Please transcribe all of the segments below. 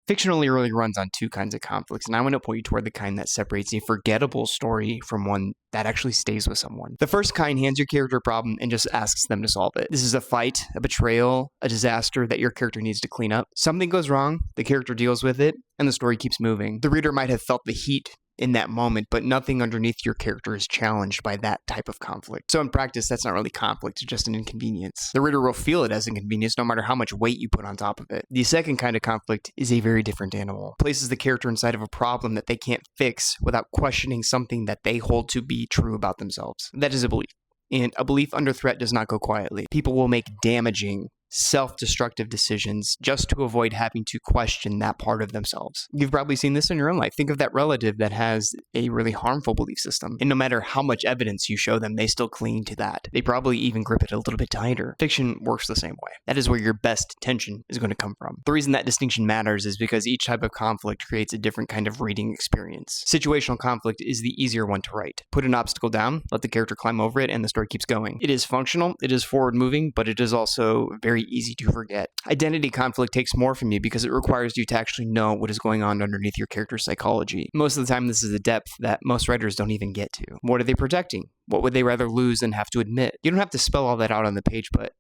Fiction only really runs on two kinds of conflicts, and I want to point you toward the kind that separates a forgettable story from one that actually stays with someone. The first kind hands your character a problem and just asks them to solve it. This is a fight, a betrayal, a disaster that your character needs to clean up. Something goes wrong, the character deals with it, and the story keeps moving. The reader might have felt the heat in that moment, but nothing underneath your character is challenged by that type of conflict. So in practice, that's not really conflict, it's just an inconvenience. The reader will feel it as inconvenience no matter how much weight you put on top of it. The second kind of conflict is a very different animal. It places the character inside of a problem that they can't fix without questioning something that they hold to be true about themselves. That is a belief. And a belief under threat does not go quietly. People will make damaging, self-destructive decisions just to avoid having to question that part of themselves. You've probably seen this in your own life. Think of that relative that has a really harmful belief system, and no matter how much evidence you show them, they still cling to that. They probably even grip it a little bit tighter. Fiction works the same way. That is where your best tension is going to come from. The reason that distinction matters is because each type of conflict creates a different kind of reading experience. Situational conflict is the easier one to write. Put an obstacle down, let the character climb over it, and the story keeps going. It is functional, it is forward-moving, but it is also very easy to forget. Identity conflict takes more from you because it requires you to actually know what is going on underneath your character's psychology. Most of the time, this is a depth that most writers don't even get to. What are they protecting? What would they rather lose than have to admit? You don't have to spell all that out on the page, but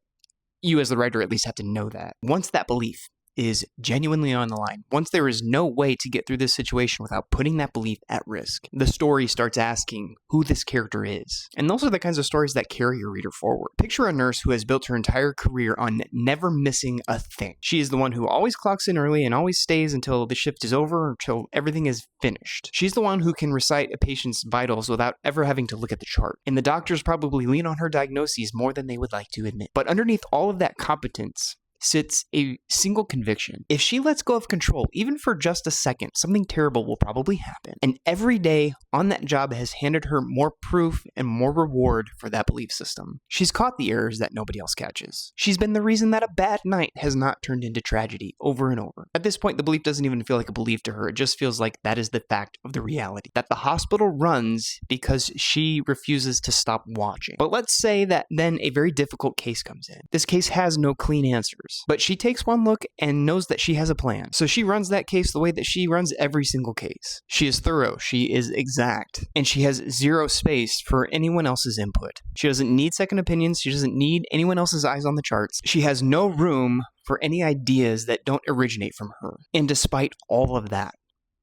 you as the writer at least have to know that. Once that belief is genuinely on the line, once there is no way to get through this situation without putting that belief at risk, the story starts asking who this character is. And those are the kinds of stories that carry your reader forward. Picture a nurse who has built her entire career on never missing a thing. She is the one who always clocks in early and always stays until the shift is over or until everything is finished. She's the one who can recite a patient's vitals without ever having to look at the chart. And the doctors probably lean on her diagnoses more than they would like to admit. But underneath all of that competence sits a single conviction. If she lets go of control, even for just a second, something terrible will probably happen. And every day on that job has handed her more proof and more reward for that belief system. She's caught the errors that nobody else catches. She's been the reason that a bad night has not turned into tragedy over and over. At this point, the belief doesn't even feel like a belief to her. It just feels like that is the fact of the reality. That the hospital runs because she refuses to stop watching. But let's say that then a very difficult case comes in. This case has no clean answers. But she takes one look and knows that she has a plan. So she runs that case the way that she runs every single case. She is thorough, she is exact, and she has zero space for anyone else's input. She doesn't need second opinions, she doesn't need anyone else's eyes on the charts. She has no room for any ideas that don't originate from her. And despite all of that,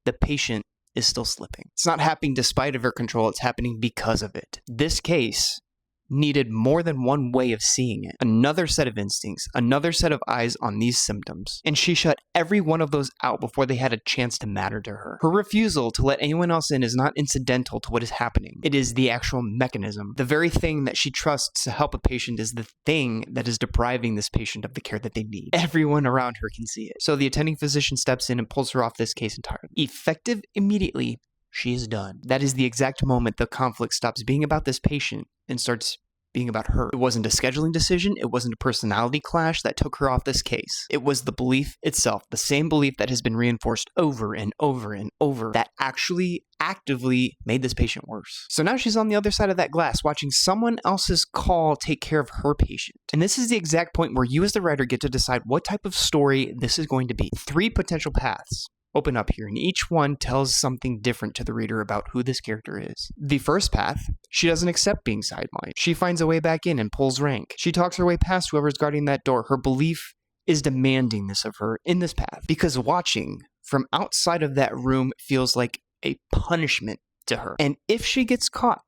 the patient is still slipping. It's not happening despite of her control, it's happening because of it. This case needed more than one way of seeing it. Another set of instincts, another set of eyes on these symptoms. And she shut every one of those out before they had a chance to matter to her. Her refusal to let anyone else in is not incidental to what is happening. It is the actual mechanism. The very thing that she trusts to help a patient is the thing that is depriving this patient of the care that they need. Everyone around her can see it. So the attending physician steps in and pulls her off this case entirely. Effective immediately, she is done. That is the exact moment the conflict stops being about this patient and starts being about her. It wasn't a scheduling decision. It wasn't a personality clash that took her off this case. It was the belief itself, the same belief that has been reinforced over and over and over that actually actively made this patient worse. So now she's on the other side of that glass, watching someone else's call take care of her patient. And this is the exact point where you as the writer get to decide what type of story this is going to be. 3 potential paths open up here, and each one tells something different to the reader about who this character is. The first path, she doesn't accept being sidelined. She finds a way back in and pulls rank. She talks her way past whoever's guarding that door. Her belief is demanding this of her in this path, because watching from outside of that room feels like a punishment to her. And if she gets caught,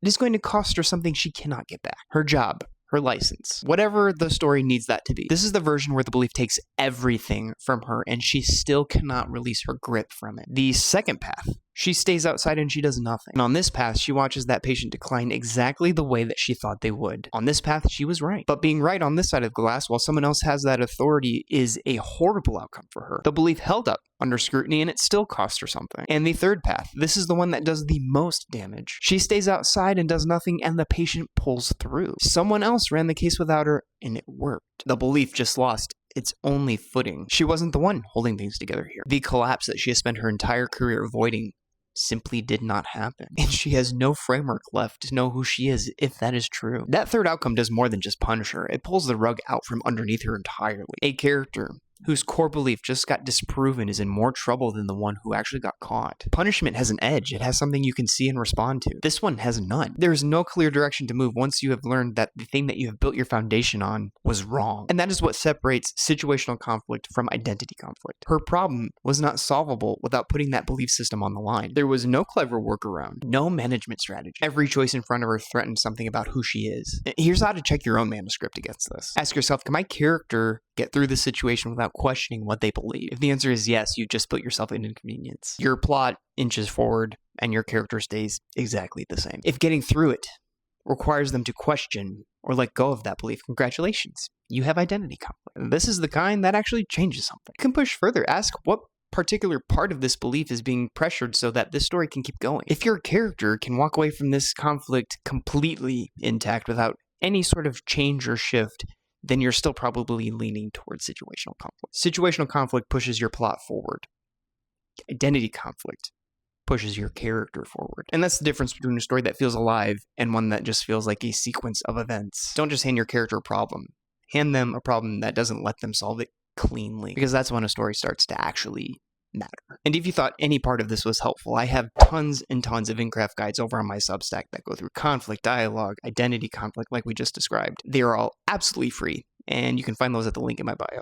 it is going to cost her something she cannot get back. Her job, her license, whatever the story needs that to be. This is the version where the belief takes everything from her and she still cannot release her grip from it. The second path, she stays outside and she does nothing. And on this path, she watches that patient decline exactly the way that she thought they would. On this path, she was right. But being right on this side of the glass while someone else has that authority is a horrible outcome for her. The belief held up under scrutiny and it still cost her something. And the third path, this is the one that does the most damage. She stays outside and does nothing and the patient pulls through. Someone else ran the case without her and it worked. The belief just lost its only footing. She wasn't the one holding things together here. The collapse that she has spent her entire career avoiding simply did not happen. And she has no framework left to know who she is if that is true. That third outcome does more than just punish her. It pulls the rug out from underneath her entirely. A character whose core belief just got disproven is in more trouble than the one who actually got caught. Punishment has an edge. It has something you can see and respond to. This one has none. There is no clear direction to move once you have learned that the thing that you have built your foundation on was wrong. And that is what separates situational conflict from identity conflict. Her problem was not solvable without putting that belief system on the line. There was no clever workaround, no management strategy. Every choice in front of her threatened something about who she is. Here's how to check your own manuscript against this. Ask yourself, can my character get through the situation without questioning what they believe? If the answer is yes, you just put yourself in inconvenience. Your plot inches forward and your character stays exactly the same. If getting through it requires them to question or let go of that belief, congratulations, you have identity conflict. This is the kind that actually changes something. You can push further. Ask what particular part of this belief is being pressured so that this story can keep going. If your character can walk away from this conflict completely intact without any sort of change or shift, then you're still probably leaning towards situational conflict. Situational conflict pushes your plot forward. Identity conflict pushes your character forward. And that's the difference between a story that feels alive and one that just feels like a sequence of events. Don't just hand your character a problem. Hand them a problem that doesn't let them solve it cleanly, because that's when a story starts to actually matter. And if you thought any part of this was helpful, I have tons and tons of in-craft guides over on my Substack that go through conflict, dialogue, identity conflict like we just described. They are all absolutely free, and you can find those at the link in my bio.